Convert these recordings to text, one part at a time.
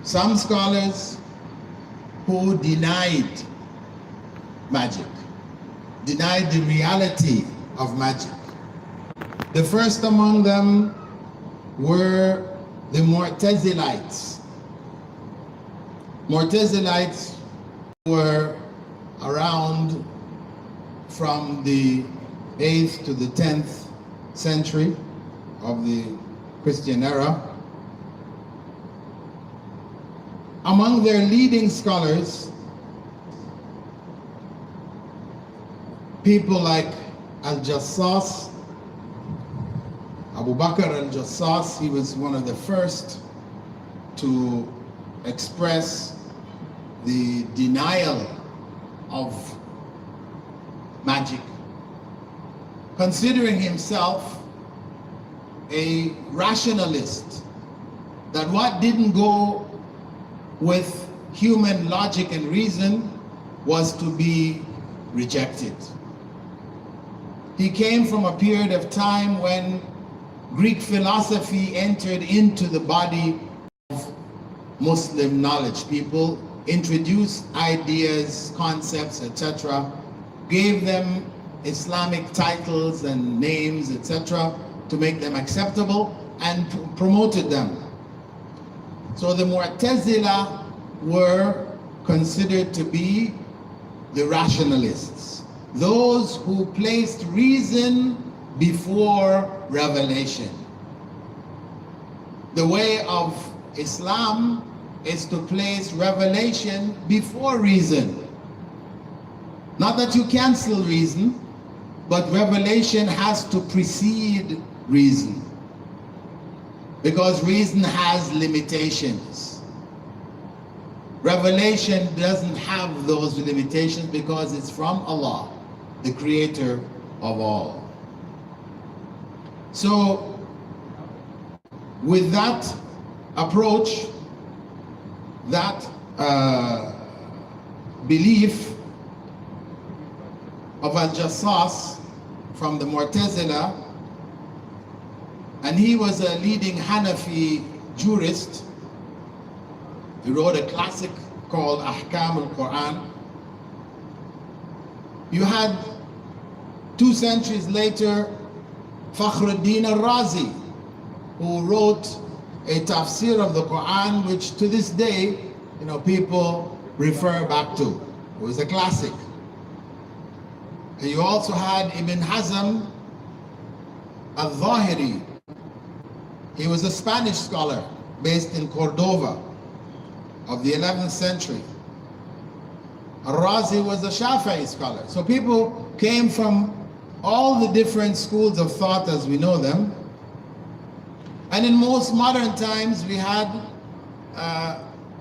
some scholars who denied magic, denied the reality of magic. The first among them were the Mu'tazilites. Mu'tazilites were around from the 8th to the 10th century of the Christian era. Among their leading scholars, people like Al-Jassas, Abu Bakr al-Jassas, he was one of the first to express the denial of magic, considering himself a rationalist, that what didn't go with human logic and reason was to be rejected. He came from a period of time when Greek philosophy entered into the body of Muslim knowledge. People introduced ideas, concepts, etc., gave them Islamic titles and names, etc., to make them acceptable, and promoted them. So the Mu'tazila were considered to be the rationalists, those who placed reason before revelation. The way of Islam is to place revelation before reason. Not that you cancel reason, but revelation has to precede reason, because reason has limitations. Revelation doesn't have those limitations because it's from Allah, the creator of all. So with that approach, that belief of Al-Jassas from the Mu'tazila, and he was a leading Hanafi jurist. He wrote a classic called Ahkam al-Quran. You had 2 centuries later Fakhruddin al-Razi, who wrote a tafsir of the Quran, which to this day, people refer back to. It was a classic. And you also had Ibn Hazm al-Zahiri. He was a Spanish scholar based in Cordova of the 11th century. Al-Razi was a Shafi'i scholar. So people came from all the different schools of thought as we know them. And in most modern times we had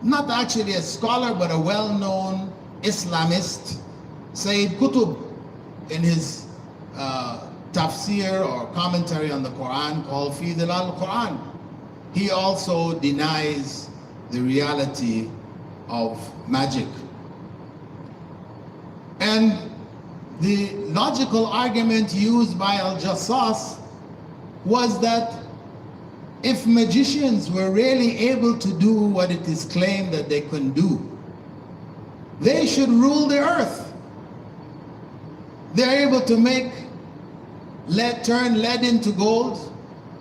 not actually a scholar, but a well-known Islamist, Sayyid Qutb, in his tafsir or commentary on the Quran called Fi Dhilal al-Quran. He also denies the reality of magic. And the logical argument used by Al-Jassas was that if magicians were really able to do what it is claimed that they can do, they should rule the earth. They're able to make turn lead into gold.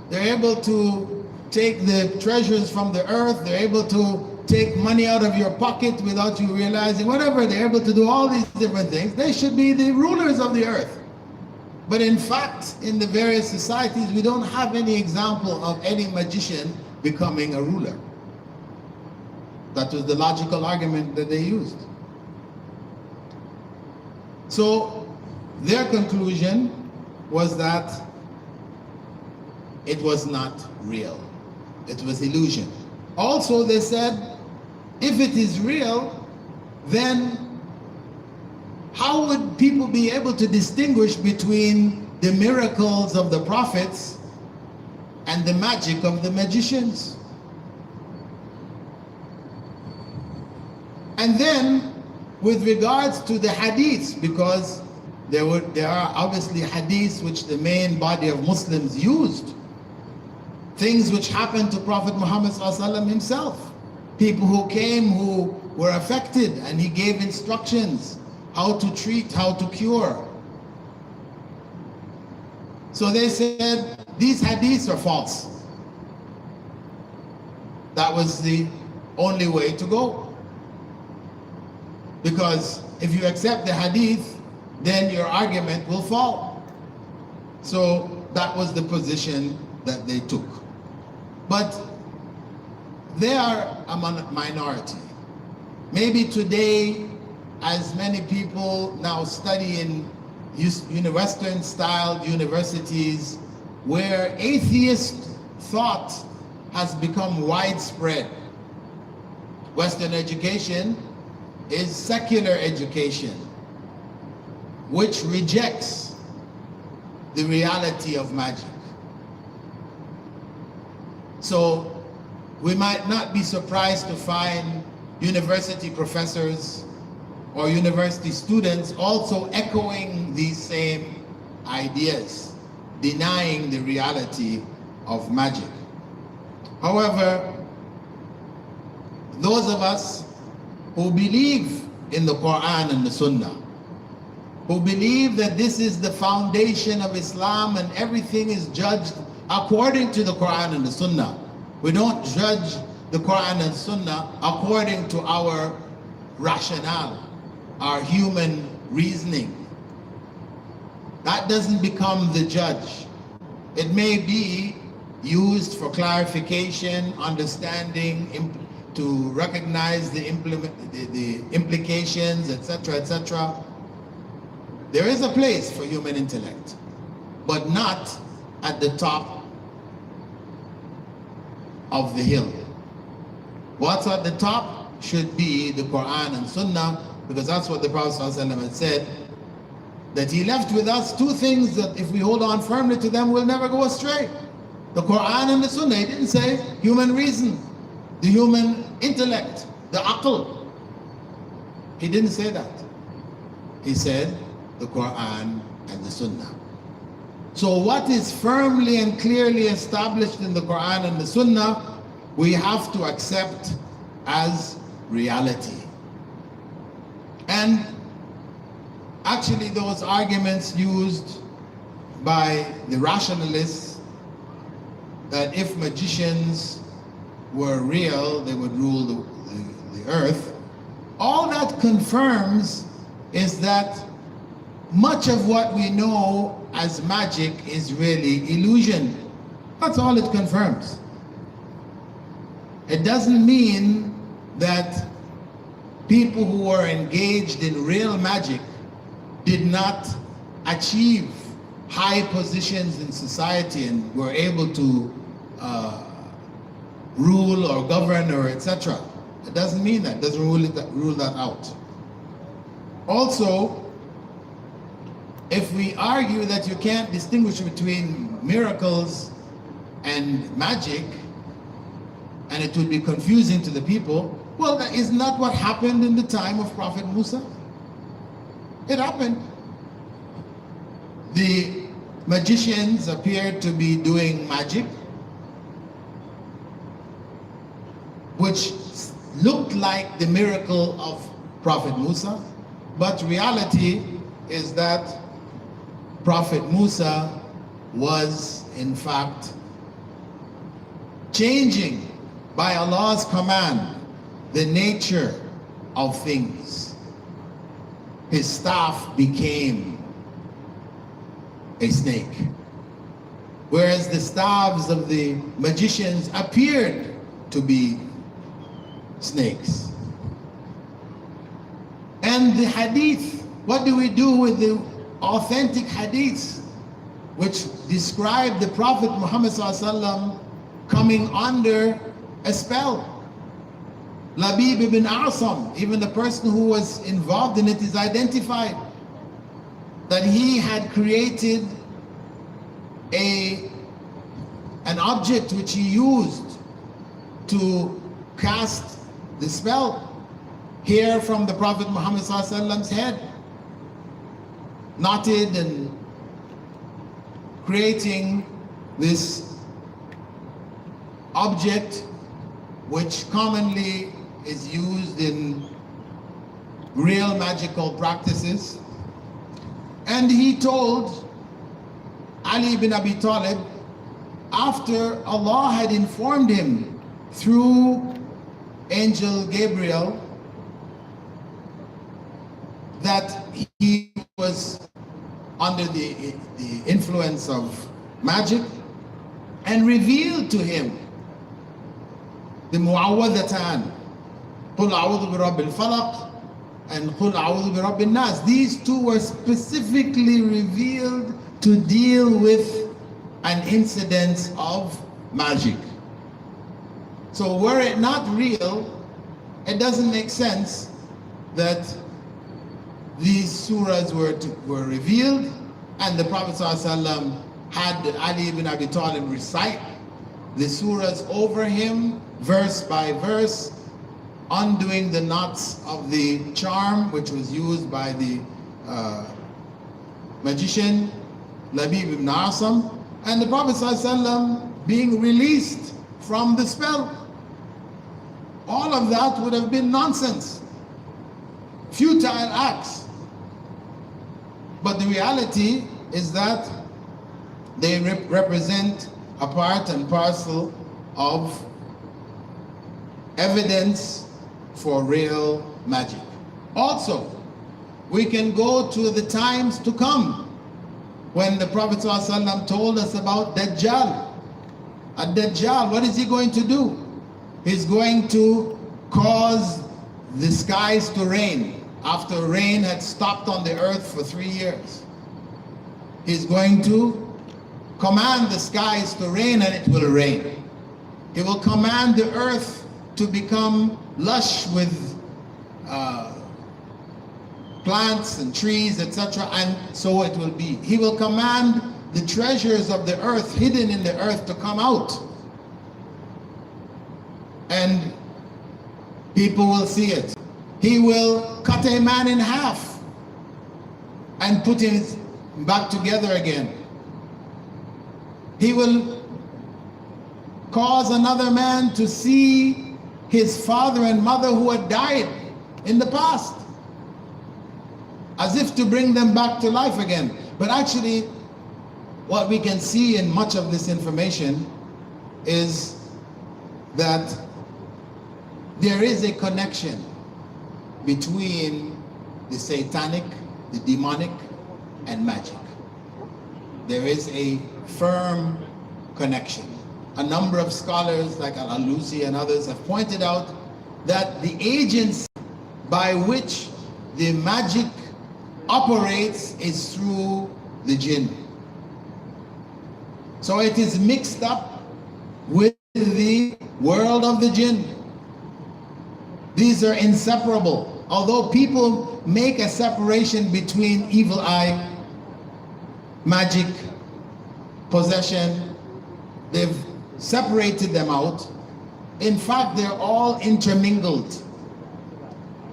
They're able to take the treasures from the earth. They're able to take money out of your pocket without you realizing. Whatever, they're able to do all these different things. They should be the rulers of the earth. But in fact, in the various societies, we don't have any example of any magician becoming a ruler. That was the logical argument that they used. So their conclusion was that it was not real. It was illusion. Also, they said, if it is real, then how would people be able to distinguish between the miracles of the prophets and the magic of the magicians? And then, with regards to the hadiths, because there are obviously hadiths which the main body of Muslims used, things which happened to Prophet Muhammad ﷺ himself. people who came who were affected, and he gave instructions how to treat, how to cure. So they said these hadiths are false. That was the only way to go. Because if you accept the hadith, then your argument will fall. So that was the position that they took. But they are a minority. Maybe today, as many people now study in Western-styled universities where atheist thought has become widespread. Western education is secular education, which rejects the reality of magic. So we might not be surprised to find university professors or university students also echoing these same ideas, denying the reality of magic. However, those of us who believe in the Quran and the Sunnah, who believe that this is the foundation of Islam and everything is judged according to the Quran and the Sunnah. We don't judge the Quran and Sunnah according to our rationale, our human reasoning. That doesn't become the judge. It may be used for clarification, understanding, to recognize the implications, etc., etc. There is a place for human intellect, but not at the top of the hill. What's at the top should be the Quran and Sunnah, because that's what the Prophet ﷺ had said, that he left with us two things that if we hold on firmly to them, we'll never go astray. The Quran and the Sunnah. He didn't say human reason, the human intellect, the aql. He didn't say that. He said the Quran and the Sunnah. So what is firmly and clearly established in the Quran and the Sunnah, we have to accept as reality. And actually those arguments used by the rationalists that if magicians were real, they would rule the earth, all that confirms is that much of what we know as magic is really illusion. That's all it confirms. It doesn't mean that people who were engaged in real magic did not achieve high positions in society and were able to rule or govern or etc. It doesn't mean that. It doesn't rule that out. Also, if we argue that you can't distinguish between miracles and magic, and it would be confusing to the people, well, that is not what happened in the time of Prophet Musa. It happened. The magicians appeared to be doing magic, which looked like the miracle of Prophet Musa, but reality is that Prophet Musa was in fact changing by Allah's command the nature of things. His staff became a snake, whereas the staffs of the magicians appeared to be snakes. And the hadith, what do we do with the authentic hadiths which describe the Prophet Muhammad ﷺ coming under a spell? Labib ibn Asam, even the person who was involved in it, is identified that he had created an object which he used to cast the spell, hair from the Prophet Muhammad ﷺ's head, knotted and creating this object which commonly is used in real magical practices. And he told Ali ibn Abi Talib, after Allah had informed him through Angel Gabriel that he was under the influence of magic, and revealed to him the Mu'awwadhatan, قُلْ أَعُوذُ بِرَبِّ الْفَلَقِ and قُلْ أَعُوذُ بِرَبِّ النَّاسِ. These two were specifically revealed to deal with an incident of magic. So were it not real, it doesn't make sense that these surahs were revealed and the Prophet ﷺ had Ali ibn Abi Talib recite the surahs over him, verse by verse, undoing the knots of the charm which was used by the magician Labib ibn Asam, and the Prophet ﷺ being released from the spell. All of that would have been nonsense, futile acts. But the reality is that they represent a part and parcel of evidence for real magic. Also, we can go to the times to come when the Prophet ﷺ told us about Dajjal. A Dajjal, what is he going to do? He's going to cause the skies to rain after rain had stopped on the earth for 3 years. He's going to command the skies to rain and it will rain. He will command the earth to become lush with plants and trees, etc., and so it will be. He will command the treasures of the earth, hidden in the earth, to come out. And people will see it. He will cut a man in half and put him back together again. He will cause another man to see his father and mother who had died in the past, as if to bring them back to life again. But actually, what we can see in much of this information is that there is a connection between the satanic, the demonic, and magic. There is a firm connection. A number of scholars like Al-Alusi and others have pointed out that the agency by which the magic operates is through the jinn. So it is mixed up with the world of the jinn. These are inseparable. Although people make a separation between evil eye, magic, possession, they've separated them out. In fact, they're all intermingled.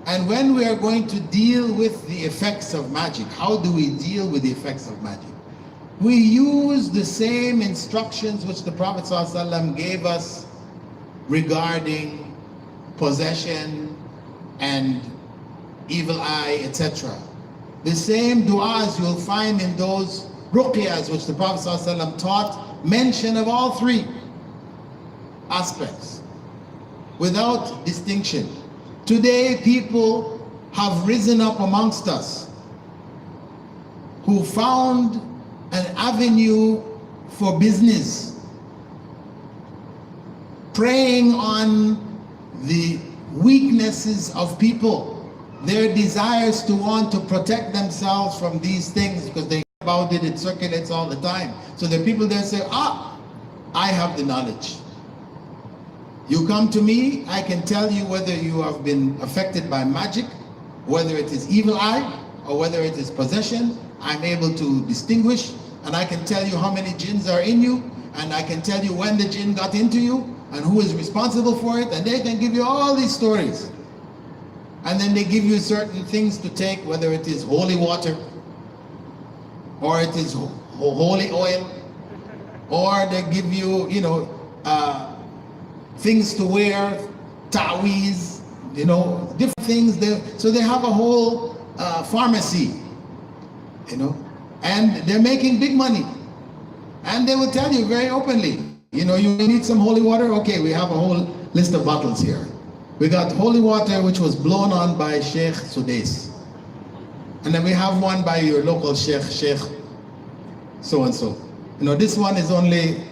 And when we are going to deal with the effects of magic, how do we deal with the effects of magic? We use the same instructions which the Prophet ﷺ gave us regarding possession and evil eye, etc. The same du'as you'll find in those ruqyas which the Prophet ﷺ taught, mention of all three aspects without distinction. Today, people have risen up amongst us who found an avenue for business, preying on the weaknesses of people, their desires to want to protect themselves from these things, because they hear about it, it circulates all the time. So there are people that say, I have the knowledge. You come to me, I can tell you whether you have been affected by magic, whether it is evil eye, or whether it is possession. I'm able to distinguish, and I can tell you how many jinns are in you, and I can tell you when the jinn got into you, and who is responsible for it, and they can give you all these stories. And then they give you certain things to take, whether it is holy water, or it is holy oil, or they give you, things to wear, ta'weez, different things. So they have a whole pharmacy, and they're making big money. And they will tell you very openly, you need some holy water? Okay, we have a whole list of bottles here. We got holy water which was blown on by Sheikh Sudais. And then we have one by your local Sheikh so-and-so. This one is only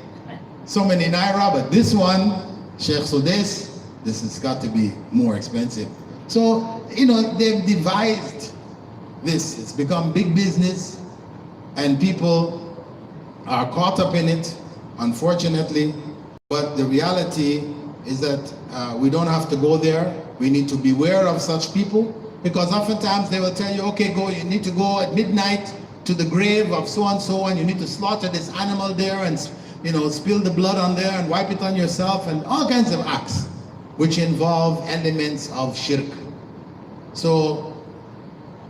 so many naira, but this one, Sheikh Sudais, this has got to be more expensive. So, they've devised this. It's become big business, and people are caught up in it, unfortunately. But the reality is that we don't have to go there. We need to beware of such people, because oftentimes they will tell you, okay, you need to go at midnight to the grave of so-and-so, and you need to slaughter this animal there and spill the blood on there and wipe it on yourself, and all kinds of acts which involve elements of shirk. So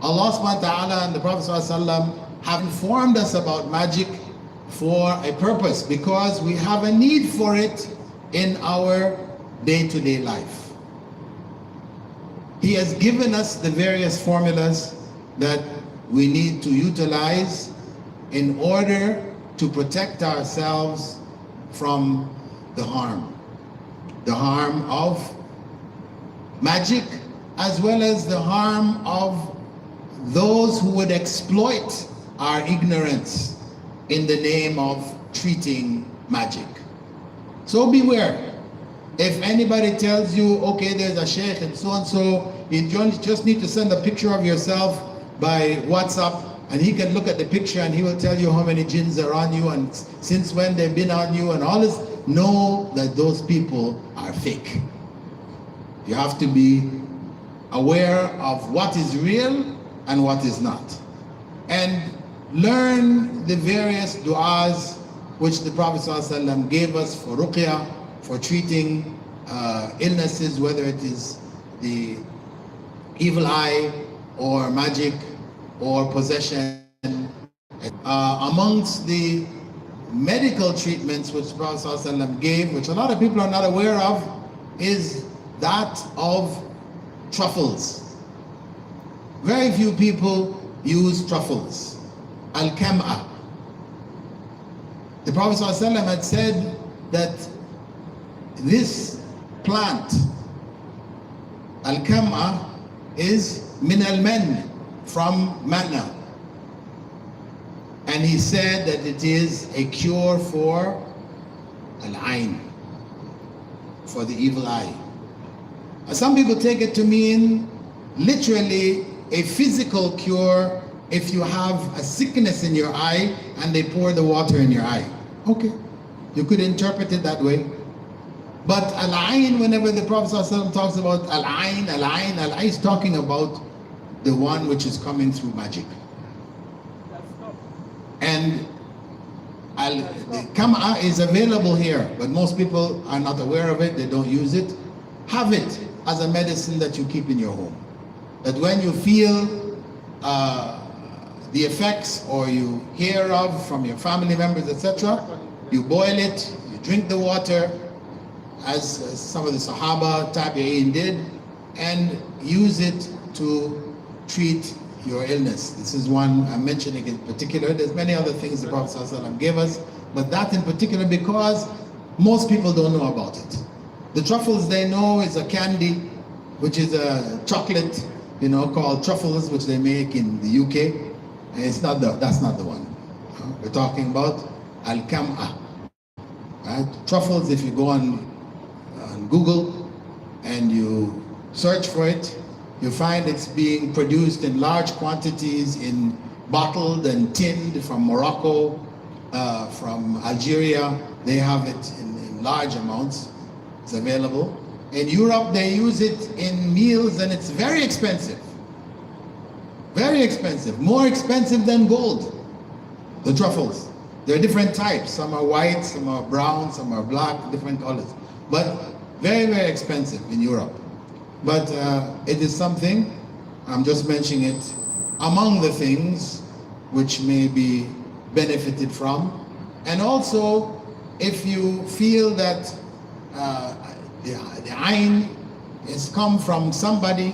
Allah subhanahu wa ta'ala and the Prophet ﷺ have informed us about magic for a purpose, because we have a need for it in our day-to-day life. He has given us the various formulas that we need to utilize in order to protect ourselves from the harm of magic, as well as the harm of those who would exploit our ignorance in the name of treating magic. So beware. If anybody tells you, okay, there's a sheikh and so, you just need to send a picture of yourself by WhatsApp, and he can look at the picture and he will tell you how many jinns are on you and since when they've been on you and all this. Know that those people are fake. You have to be aware of what is real and what is not. And learn the various du'as which the Prophet ﷺ gave us for ruqya, for treating illnesses, whether it is the evil eye or magic or possession. Amongst the medical treatments which the Prophet ﷺ gave, which a lot of people are not aware of, is that of truffles. Very few people use truffles. Al-Kam'a. The Prophet ﷺ had said that this plant, Al-Kam'a, is min al-man, from manna. And he said that it is a cure for al-ain, for the evil eye. Some people take it to mean literally a physical cure if you have a sickness in your eye and they pour the water in your eye. Okay, you could interpret it that way. But al-ain, whenever the Prophet ﷺ talks about al-ain, al-ain is talking about the one which is coming through magic. And the kam'a is available here, but most people are not aware of it, they don't use it. Have it as a medicine that you keep in your home. That when you feel the effects or you hear of from your family members, etc., you boil it, you drink the water, as some of the Sahaba, Tabi'een did, and use it to treat your illness. This is one I'm mentioning in particular. There's many other things the Prophet ﷺ gave us, but that in particular because most people don't know about it. The truffles they know is a candy, which is a chocolate, called truffles, which they make in the UK. And that's not the one. We're talking about al-kam'a. Right? Truffles, if you go on Google and you search for it, you find it's being produced in large quantities, in bottled and tinned from Morocco, from Algeria. They have it in large amounts. It's available. In Europe, they use it in meals, and it's very expensive. Very expensive. More expensive than gold. The truffles. There are different types. Some are white, some are brown, some are black, different colors. But very, very expensive in Europe. But it is something, I'm just mentioning it, among the things which may be benefited from. And also, if you feel that the ayn has come from somebody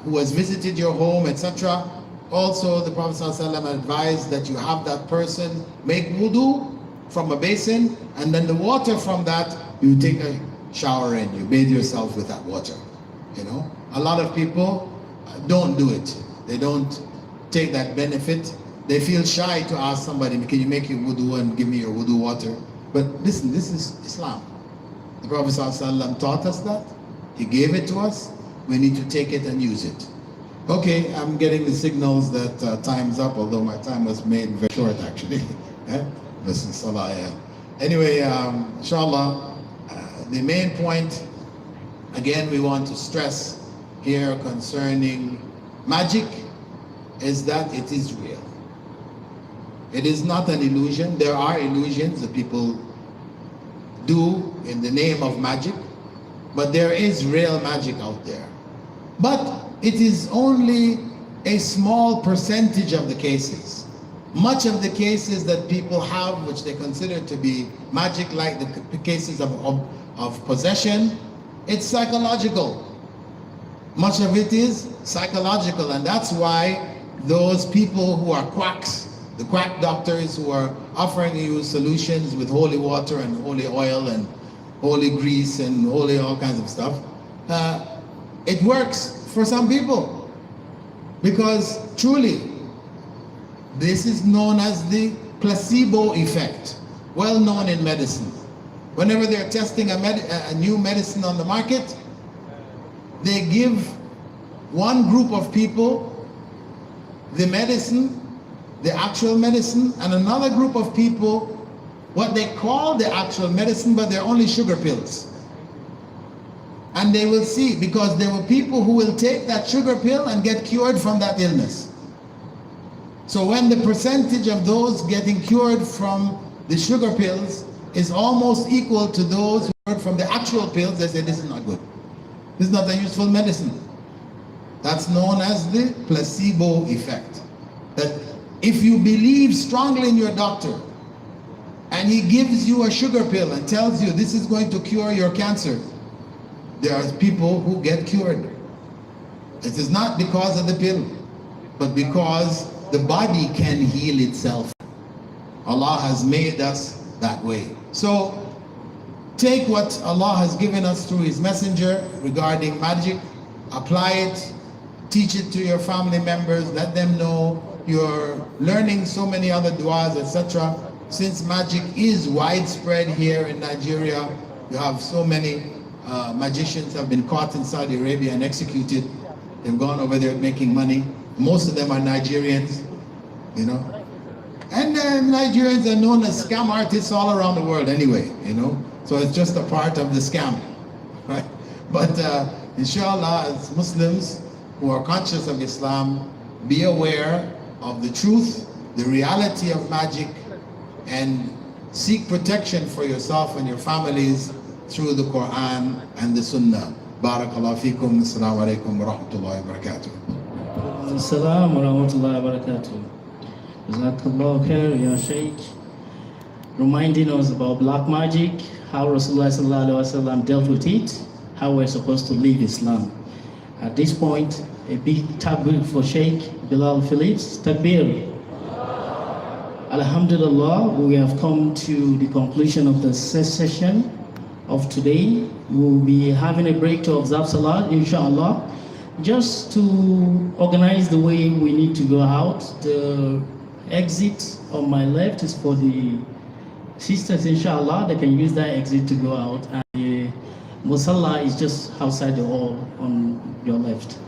who has visited your home, etc. Also, the Prophet ﷺ advised that you have that person make wudu from a basin, and then the water from that, you take a shower in, you bathe yourself with that water. You know, a lot of people don't do it. They don't take that benefit. They feel shy to ask somebody, can you make your wudu and give me your wudu water? But listen, this is Islam. The Prophet ﷺ taught us that. He gave it to us. We need to take it and use it. Okay, I'm getting the signals that time's up, although my time was made very short actually. Listen, Salah, yeah. Anyway, inshallah, the main point, again, we want to stress here concerning magic is that it is real. It is not an illusion. There are illusions that people do in the name of magic, but there is real magic out there. But it is only a small percentage of the cases. Much of the cases that people have, which they consider to be magic, like the cases of possession, it's psychological. Much of it is psychological, and that's why those people who are quacks, the quack doctors who are offering you solutions with holy water and holy oil and holy grease and holy all kinds of stuff, it works for some people, because truly this is known as the placebo effect, well known in medicine. Whenever they're testing a new medicine on the market, they give one group of people the medicine, the actual medicine, and another group of people what they call the actual medicine, but they're only sugar pills. And they will see, because there were people who will take that sugar pill and get cured from that illness. So when the percentage of those getting cured from the sugar pills is almost equal to those who cured from the actual pills, they say this is not good. This is not a useful medicine. That's known as the placebo effect. That if you believe strongly in your doctor and he gives you a sugar pill and tells you this is going to cure your cancer, there are people who get cured. It is not because of the pill, but because the body can heal itself. Allah has made us that way. So take what Allah has given us through His Messenger regarding magic, apply it, teach it to your family members, let them know. You're learning so many other du'as, etc. Since magic is widespread here in Nigeria, you have so many magicians have been caught in Saudi Arabia and executed. They've gone over there making money. Most of them are Nigerians, you know. And Nigerians are known as scam artists all around the world anyway, you know. So it's just a part of the scam, right? But inshallah, as Muslims who are conscious of Islam, be aware of the truth, the reality of magic, and seek protection for yourself and your families through the Quran and the Sunnah. Barakallahu feekum. Assalamu alaikum wa rahmatullahi wa barakatuh. Assalamu wa rahmatullahi wa barakatuh. Jazakallahu khair, Ya Sheikh. Reminding us about black magic, how Rasulullah sallallahu alaihi wasallam dealt with it, how we're supposed to live Islam. At this point, a big takbir for Sheikh Bilal Phillips. Takbir. Alhamdulillah, we have come to the conclusion of the session of today. We'll be having a break to observe Salah, inshallah. Just to organize the way we need to go out, the exit on my left is for the sisters, inshallah. They can use that exit to go out. And the Musalla is just outside the hall on your left.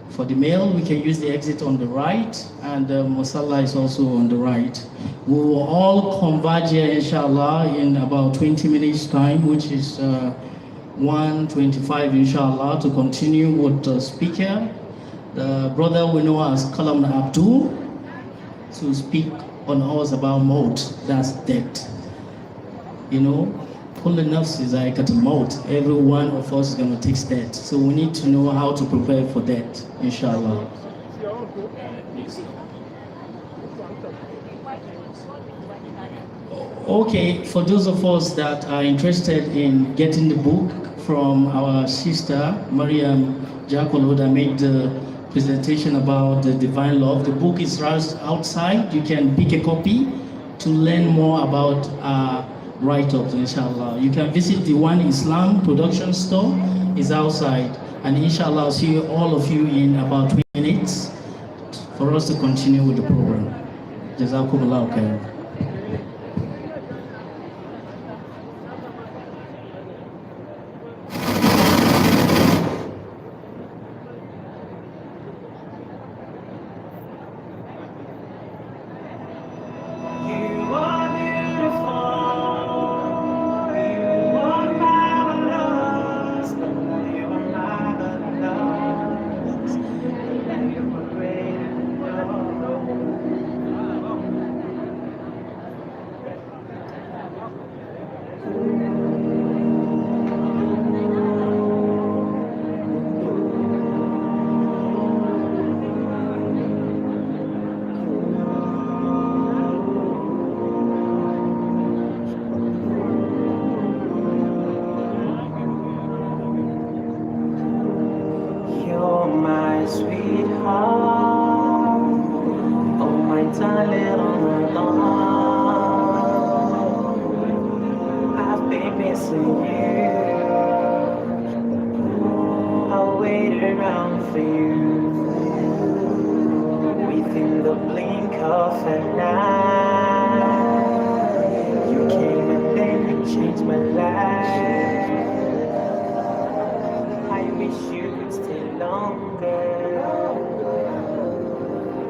For the male, we can use the exit on the right, and the Musalla is also on the right. We will all converge here, inshallah, in about 20 minutes time, which is 1:25, inshallah, to continue with the speaker, the brother we know as Kalam Abdul, to speak on us about maut, that's death. You know, kullu nafs za'iqatul maut. Every one of us is going to take death. So we need to know how to prepare for that, inshallah. Okay, for those of us that are interested in getting the book from our sister, Mariam Jakolo, that made the presentation about the divine love. The book is right outside. You can pick a copy to learn more about write-ups, inshallah. You can visit the One Islam production store. It's outside. And inshallah, I'll see all of you in about 20 minutes for us to continue with the program. Jazakumullah khair.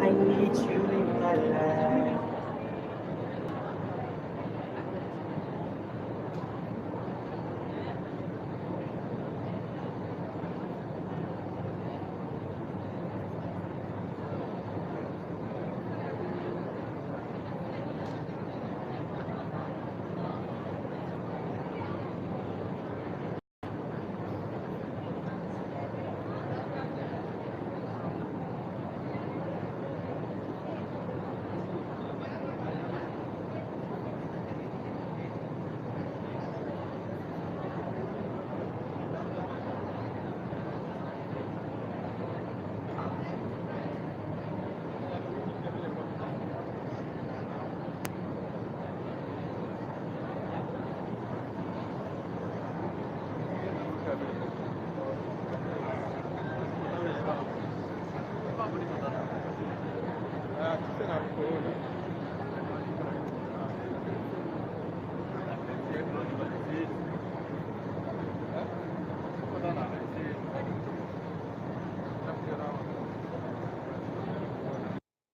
I need you in my life.